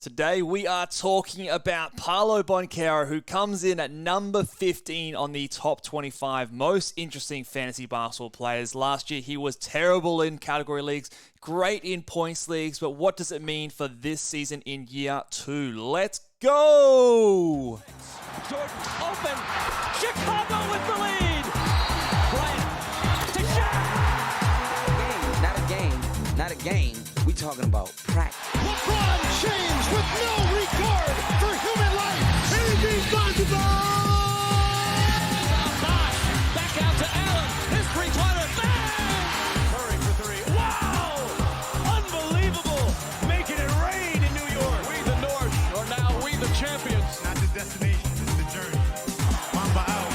Today we are talking about Paolo Banchero, who comes in at number 15 on the top 25 most interesting fantasy basketball players. Last year he was terrible in category leagues, great in points leagues, but what does it mean for this season in year 2? Let's go! Jordan open, Chicago with the lead! Bryant to Shaq! Not a game. We talking about practice. LeBron James with no regard for human life. Irresponsible! Back out to Allen. His three-pointer. Bang! Curry for three. Wow! Unbelievable! Making it rain in New York. We the North, or now we the champions. Not the destination, it's the journey. Mamba out.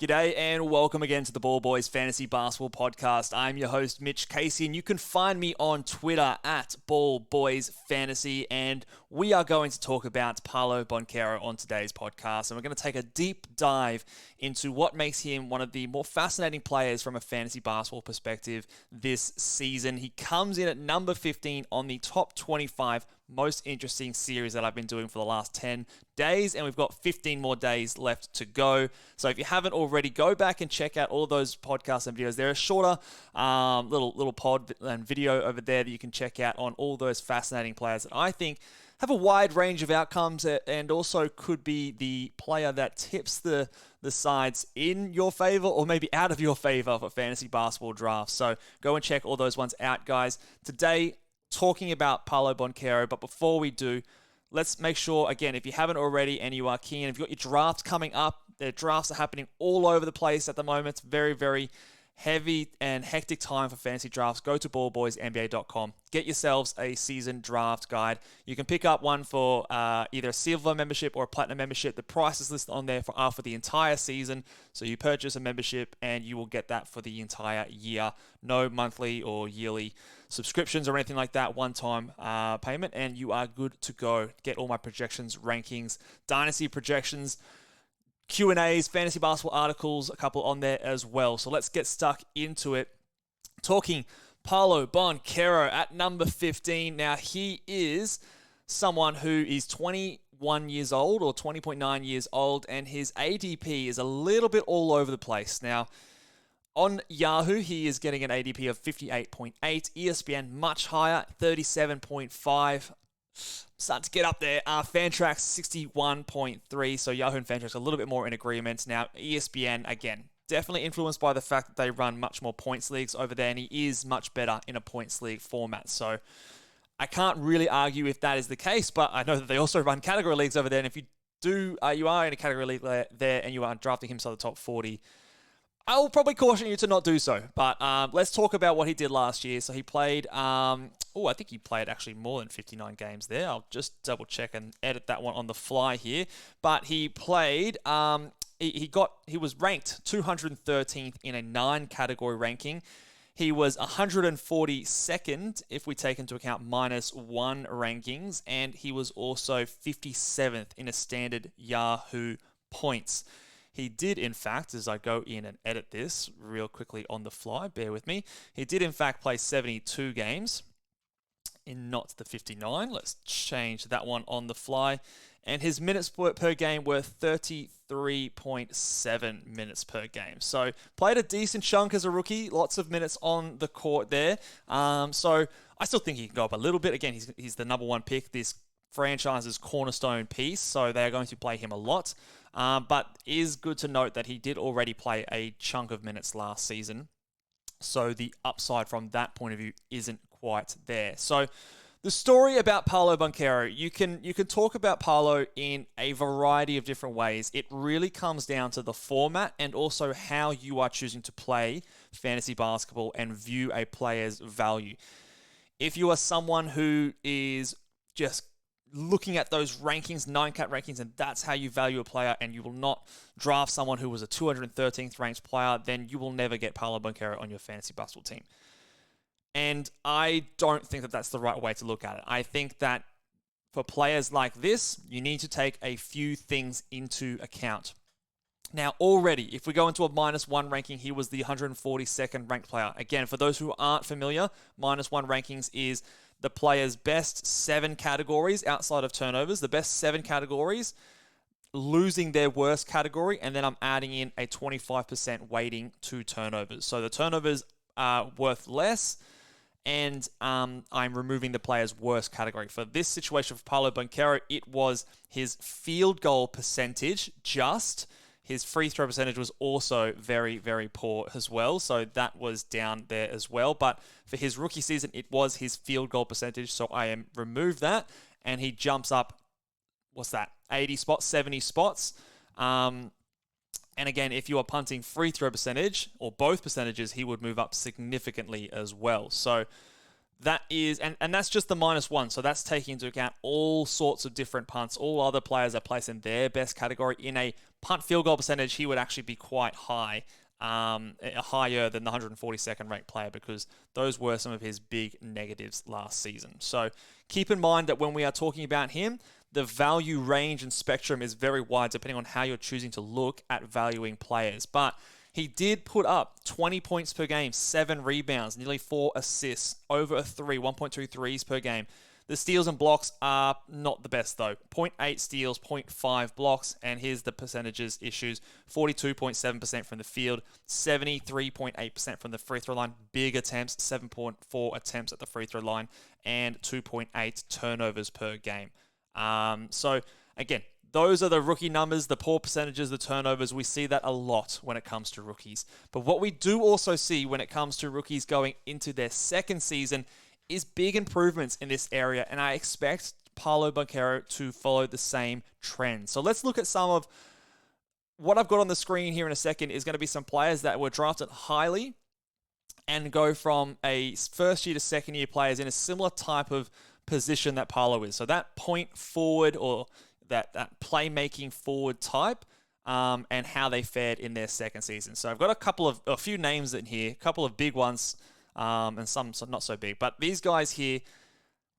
G'day and welcome again to the Ball Boys Fantasy Basketball Podcast. I'm your host, Mitch Casey, and you can find me on Twitter at Ball Boys Fantasy, and we are going to talk about Paolo Banchero on today's podcast, and we're going to take a deep dive into what makes him one of the more fascinating players from a fantasy basketball perspective this season. He comes in at number 15 on the top 25 most interesting series that I've been doing for the last 10 days, and we've got 15 more days left to go. So if you haven't already, go back and check out all those podcasts and videos. They're a shorter little pod and video over there that you can check out on all those fascinating players that I think have a wide range of outcomes and also could be the player that tips the sides in your favor or maybe out of your favor for fantasy basketball drafts. So go and check all those ones out, guys. Today, talking about Paolo Banchero, but before we do, let's make sure, again, if you haven't already and you are keen, if you've got your drafts coming up, the drafts are happening all over the place at the moment. It's very, very heavy and hectic time for fantasy drafts. Go to ballboysnba.com. Get yourselves a season draft guide. You can pick up one for either a silver membership or a platinum membership. The price is listed on there for the entire season. So you purchase a membership and you will get that for the entire year. No monthly or yearly subscriptions or anything like that. One-time payment and you are good to go. Get all my projections, rankings, Dynasty projections, Q&As, fantasy basketball articles, a couple on there as well. So let's get stuck into it. Talking Paolo Banchero at number 15. Now, he is someone who is 21 years old or 20.9 years old, and his ADP is a little bit all over the place. Now, on Yahoo, he is getting an ADP of 58.8. ESPN, much higher, 37.5. Starting to get up there. Fantrax 61.3, so Yahoo and Fantrax are a little bit more in agreement. Now, ESPN, again, definitely influenced by the fact that they run much more points leagues over there, and he is much better in a points league format. So I can't really argue if that is the case, but I know that they also run category leagues over there, and if you are in a category league there and you are drafting him to the top 40, I will probably caution you to not do so. But let's talk about what he did last year. So he played, I think he played actually more than 59 games there. I'll just double check and edit that one on the fly here. But he played, he was ranked 213th in a 9-category ranking. He was 142nd if we take into account -1 rankings. And he was also 57th in a standard Yahoo points. He did, in fact, as I go in and edit this real quickly on the fly, bear with me, he did, in fact, play 72 games in not the 59. Let's change that one on the fly. And his minutes per game were 33.7 minutes per game. So played a decent chunk as a rookie, lots of minutes on the court there. So I still think he can go up a little bit. Again, he's the number one pick, this franchise's cornerstone piece, so they're going to play him a lot. But it is good to note that he did already play a chunk of minutes last season, so the upside from that point of view isn't quite there. So the story about Paolo Banchero, you can talk about Paolo in a variety of different ways. It really comes down to the format and also how you are choosing to play fantasy basketball and view a player's value. If you are someone who is just looking at those rankings, 9-cat rankings, and that's how you value a player, and you will not draft someone who was a 213th ranked player, then you will never get Paolo Banchero on your fantasy basketball team. And I don't think that that's the right way to look at it. I think that for players like this, you need to take a few things into account. Now, already, if we go into a -1 ranking, he was the 142nd ranked player. Again, for those who aren't familiar, -1 rankings is the player's best 7 categories outside of turnovers, the best 7 categories, losing their worst category, and then I'm adding in a 25% weighting to turnovers. So the turnovers are worth less, and I'm removing the player's worst category. For this situation for Paolo Banchero, it was his field goal percentage just. His free throw percentage was also very, very poor as well, so that was down there as well. But for his rookie season, it was his field goal percentage, so I am remove that, and he jumps up, 80 spots, 70 spots. And again, if you are punting free throw percentage, or both percentages, he would move up significantly as well. So that is, and that's just the -1. So that's taking into account all sorts of different punts. All other players are placed in their best category. In a punt field goal percentage, he would actually be quite high, higher than the 142nd ranked player, because those were some of his big negatives last season. So keep in mind that when we are talking about him, the value range and spectrum is very wide depending on how you're choosing to look at valuing players. But he did put up 20 points per game, 7 rebounds, nearly 4 assists, over a 3, 1.2 threes per game. The steals and blocks are not the best though. 0.8 steals, 0.5 blocks, and here's the percentages issues. 42.7% from the field, 73.8% from the free throw line, big attempts, 7.4 attempts at the free throw line, and 2.8 turnovers per game. So again, those are the rookie numbers, the poor percentages, the turnovers. We see that a lot when it comes to rookies. But what we do also see when it comes to rookies going into their second season is big improvements in this area, and I expect Paolo Banchero to follow the same trend. So let's look at some of what I've got on the screen here in a second. Is going to be some players that were drafted highly and go from a first year to second year players in a similar type of position that Paolo is. So that point forward, or that playmaking forward type, and how they fared in their second season. So I've got a few names in here, a couple of big ones, and some not so big. But these guys here,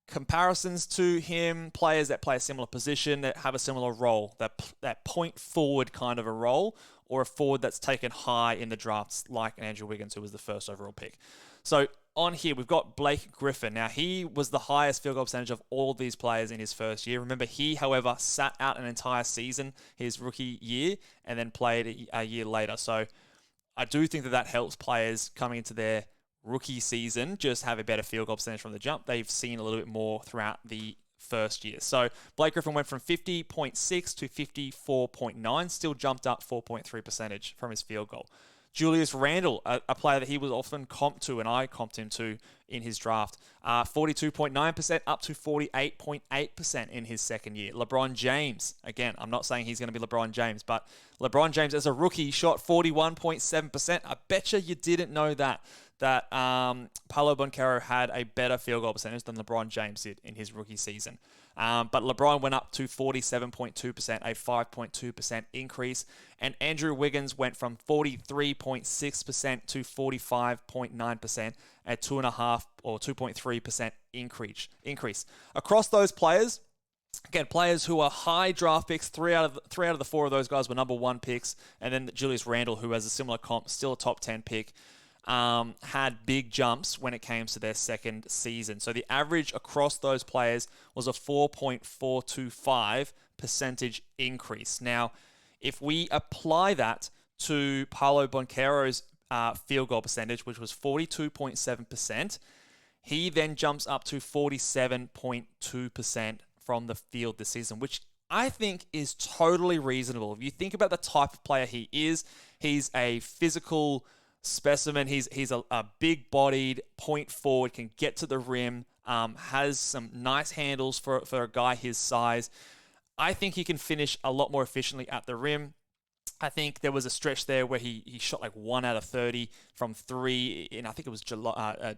comparisons to him, players that play a similar position, that have a similar role, that point forward kind of a role, or a forward that's taken high in the drafts, like Andrew Wiggins, who was the first overall pick. So on here, we've got Blake Griffin. Now, he was the highest field goal percentage of all these players in his first year. Remember, he, however, sat out an entire season, his rookie year, and then played a year later. So I do think that helps players coming into their rookie season just have a better field goal percentage from the jump. They've seen a little bit more throughout the first year. So Blake Griffin went from 50.6 to 54.9, still jumped up 4.3 percentage from his field goal. Julius Randle, a player that he was often comped to, and I comped him to in his draft, 42.9% up to 48.8% in his second year. LeBron James, again, I'm not saying he's going to be LeBron James, but LeBron James as a rookie shot 41.7%. I bet you didn't know that Paolo Banchero had a better field goal percentage than LeBron James did in his rookie season. But LeBron went up to 47.2%, a 5.2% increase. And Andrew Wiggins went from 43.6% to 45.9%, a 2.5 or 2.3% increase. Across those players, again, players who are high draft picks, three out of the 4 of those guys were number 1 picks. And then Julius Randle, who has a similar comp, still a top 10 pick, had big jumps when it came to their second season. So the average across those players was a 4.425 percentage increase. Now, if we apply that to Paolo Banchero's field goal percentage, which was 42.7%, he then jumps up to 47.2% from the field this season, which I think is totally reasonable. If you think about the type of player he is, he's a physical specimen. He's a big-bodied point forward, can get to the rim, has some nice handles for a guy his size. I think he can finish a lot more efficiently at the rim. I think there was a stretch there where he shot like 1 out of 30 from 3 in, I think it was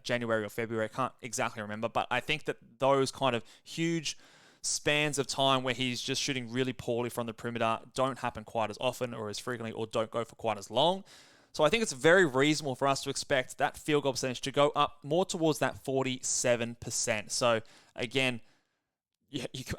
January or February. I can't exactly remember, but I think that those kind of huge spans of time where he's just shooting really poorly from the perimeter don't happen quite as often or as frequently, or don't go for quite as long. So I think it's very reasonable for us to expect that field goal percentage to go up more towards that 47%. So again,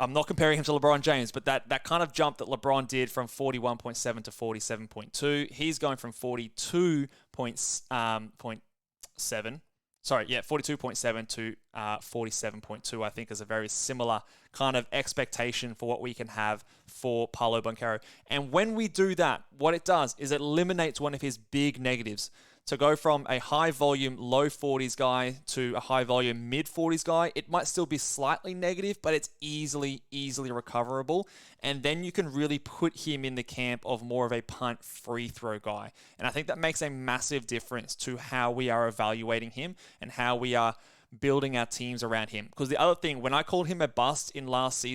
I'm not comparing him to LeBron James, but that kind of jump that LeBron did from 41.7 to 47.2, he's going from 42.7 Sorry, yeah, 42.7 to 47.2, I think, is a very similar kind of expectation for what we can have for Paolo Banchero. And when we do that, what it does is it eliminates one of his big negatives. To go from a high volume, low 40s guy to a high volume, mid 40s guy, it might still be slightly negative, but it's easily recoverable. And then you can really put him in the camp of more of a punt free throw guy. And I think that makes a massive difference to how we are evaluating him and how we are building our teams around him. Because the other thing, when I called him a bust in last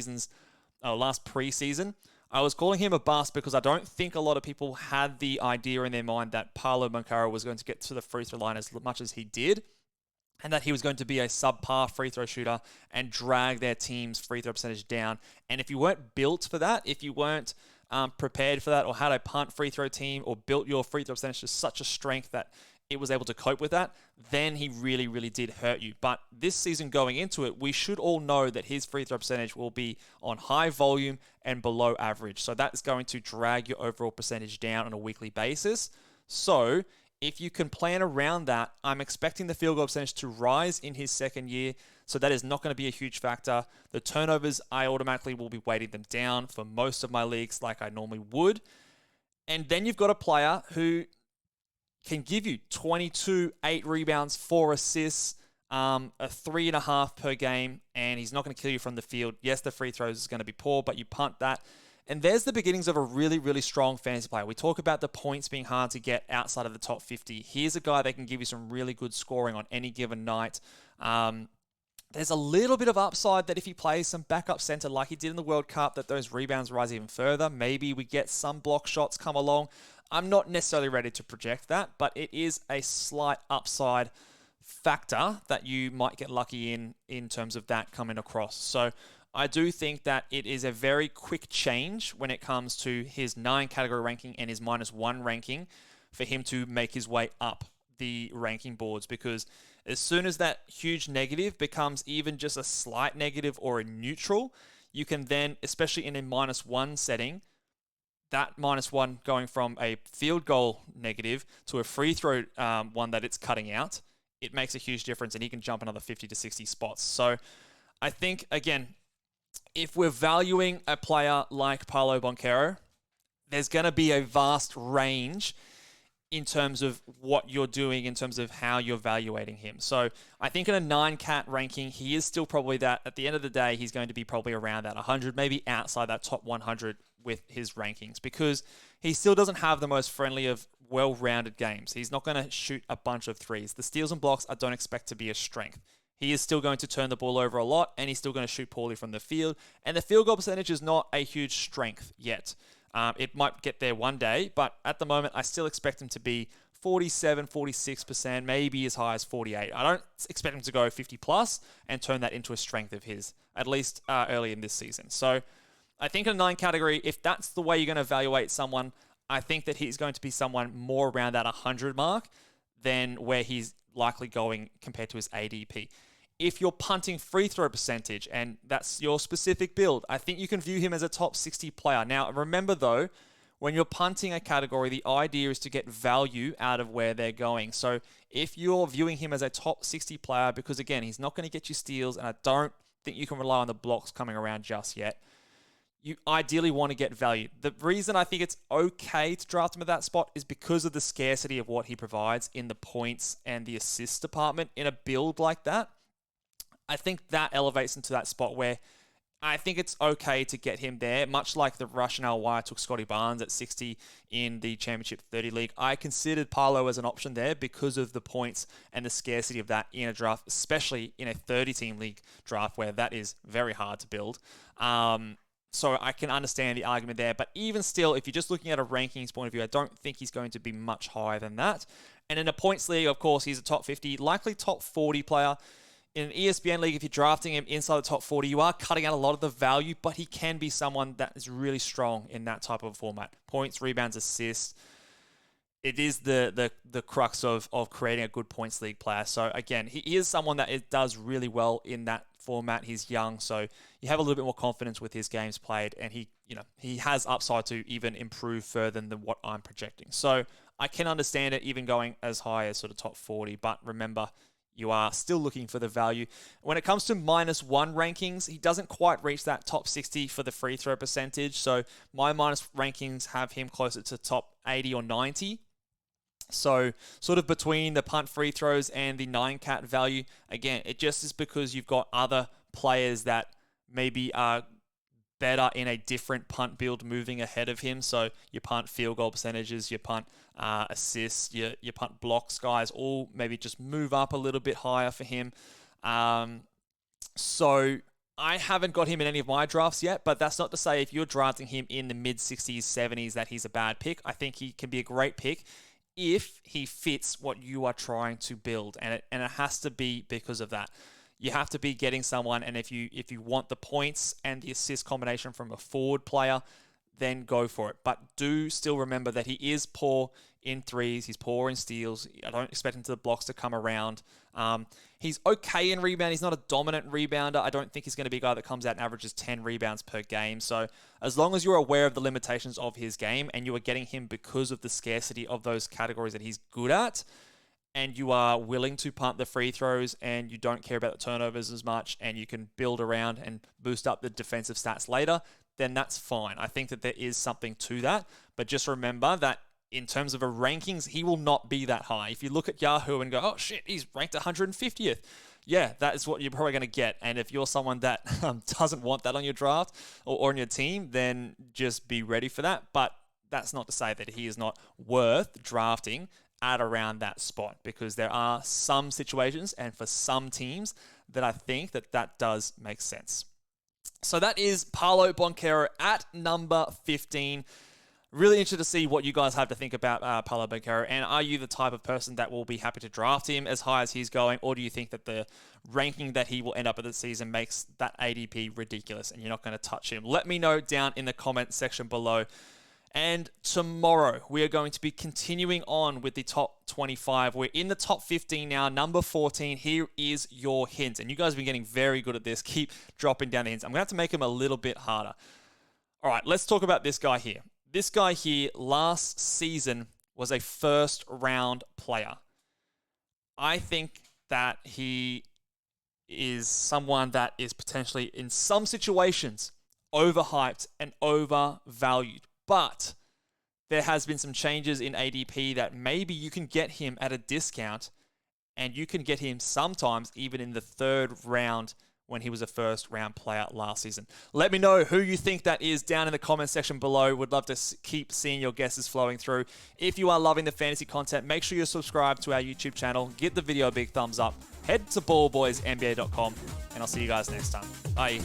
preseason, I was calling him a bust because I don't think a lot of people had the idea in their mind that Paolo Banchero was going to get to the free throw line as much as he did, and that he was going to be a subpar free throw shooter and drag their team's free throw percentage down. And if you weren't built for that, if you weren't prepared for that, or had a punt free throw team, or built your free throw percentage to such a strength that it was able to cope with that, then he really did hurt you. But this season going into it, we should all know that his free throw percentage will be on high volume and below average. So that's going to drag your overall percentage down on a weekly basis. So if you can plan around that, I'm expecting the field goal percentage to rise in his second year. So that is not going to be a huge factor. The turnovers, I automatically will be weighting them down for most of my leagues like I normally would. And then you've got a player who can give you 22, 8 rebounds, 4 assists, a 3.5 per game, and he's not going to kill you from the field. Yes, the free throws is going to be poor, but you punt that. And there's the beginnings of a really strong fantasy player. We talk about the points being hard to get outside of the top 50. Here's a guy that can give you some really good scoring on any given night. There's a little bit of upside that if he plays some backup center like he did in the World Cup, that those rebounds rise even further. Maybe we get some block shots come along. I'm not necessarily ready to project that, but it is a slight upside factor that you might get lucky in terms of that coming across. So I do think that it is a very quick change when it comes to his 9 category ranking and his -1 ranking for him to make his way up the ranking boards, because as soon as that huge negative becomes even just a slight negative or a neutral, you can then, especially in a -1 setting, that -1 going from a field goal negative to a free throw one that it's cutting out, it makes a huge difference, and he can jump another 50 to 60 spots. So I think, again, if we're valuing a player like Paolo Banchero, there's going to be a vast range in terms of what you're doing, in terms of how you're evaluating him. So I think in a 9-cat ranking, he is still probably that. At the end of the day, he's going to be probably around that 100, maybe outside that top 100 with his rankings, because he still doesn't have the most friendly of well-rounded games. He's not going to shoot a bunch of threes. The steals and blocks I don't expect to be a strength. He is still going to turn the ball over a lot, and he's still going to shoot poorly from the field. And the field goal percentage is not a huge strength yet. It might get there one day, but at the moment, I still expect him to be 47, 46%, maybe as high as 48. I don't expect him to go 50 plus and turn that into a strength of his, at least early in this season. So I think in a 9 category, if that's the way you're going to evaluate someone, I think that he's going to be someone more around that 100 mark than where he's likely going compared to his ADP. If you're punting free throw percentage and that's your specific build, I think you can view him as a top 60 player. Now, remember though, when you're punting a category, the idea is to get value out of where they're going. So if you're viewing him as a top 60 player, because again, he's not going to get you steals, and I don't think you can rely on the blocks coming around just yet, you ideally want to get value. The reason I think it's okay to draft him at that spot is because of the scarcity of what he provides in the points and the assist department in a build like that. I think that elevates into that spot where I think it's okay to get him there, much like the rationale why I took Scotty Barnes at 60 in the Championship 30 League. I considered Paolo as an option there because of the points and the scarcity of that in a draft, especially in a 30-team league draft where that is very hard to build. So I can understand the argument there. But even still, if you're just looking at a rankings point of view, I don't think he's going to be much higher than that. And in a points league, of course, he's a top 50, likely top 40 player. In an ESPN league, if you're drafting him inside the top 40, you are cutting out a lot of the value, but he can be someone that is really strong in that type of format. Points, rebounds, assists. It is the crux of creating a good points league player. So again, he is someone that does really well in that format. He's young, so you have a little bit more confidence with his games played, and he has upside to even improve further than what I'm projecting. So I can understand it even going as high as sort of top 40, but remember, you are still looking for the value. When it comes to -1 rankings, he doesn't quite reach that top 60 for the free throw percentage. So my minus rankings have him closer to top 80 or 90. So sort of between the punt free throws and the 9-cat value. Again, it just is because you've got other players that maybe are better in a different punt build moving ahead of him. So your punt field goal percentages, your punt assists, your punt blocks guys all maybe just move up a little bit higher for him. So I haven't got him in any of my drafts yet, but that's not to say if you're drafting him in the mid-60s, 70s that he's a bad pick. I think he can be a great pick if he fits what you are trying to build, and it has to be because of that. You have to be getting someone, and if you want the points and the assist combination from a forward player, then go for it. But do still remember that he is poor in threes. He's poor in steals. I don't expect him to the blocks to come around. He's okay in rebound. He's not a dominant rebounder. I don't think he's going to be a guy that comes out and averages 10 rebounds per game. So as long as you're aware of the limitations of his game and you are getting him because of the scarcity of those categories that he's good at, and you are willing to punt the free throws and you don't care about the turnovers as much and you can build around and boost up the defensive stats later, then that's fine. I think that there is something to that. But just remember that in terms of a rankings, he will not be that high. If you look at Yahoo and go, oh shit, he's ranked 150th. Yeah, that is what you're probably going to get. And if you're someone that doesn't want that on your draft or on your team, then just be ready for that. But that's not to say that he is not worth drafting at around that spot, because there are some situations and for some teams that I think that does make sense. So that is Paolo Banchero at number 15. Really interested to see what you guys have to think about Paolo Banchero, and are you the type of person that will be happy to draft him as high as he's going, or do you think that the ranking that he will end up at the season makes that ADP ridiculous and you're not going to touch him? Let me know down in the comment section below. And tomorrow, we are going to be continuing on with the top 25. We're in the top 15 now, number 14. Here is your hint. And you guys have been getting very good at this. Keep dropping down the hints. I'm going to have to make them a little bit harder. All right, let's talk about this guy here. This guy here last season was a first-round player. I think that he is someone that is potentially, in some situations, overhyped and overvalued. But there has been some changes in ADP that maybe you can get him at a discount, and you can get him sometimes even in the third round when he was a first-round player last season. Let me know who you think that is down in the comment section below. Would love to keep seeing your guesses flowing through. If you are loving the fantasy content, make sure you're subscribed to our YouTube channel. Give the video a big thumbs up. Head to ballboysnba.com, and I'll see you guys next time. Bye.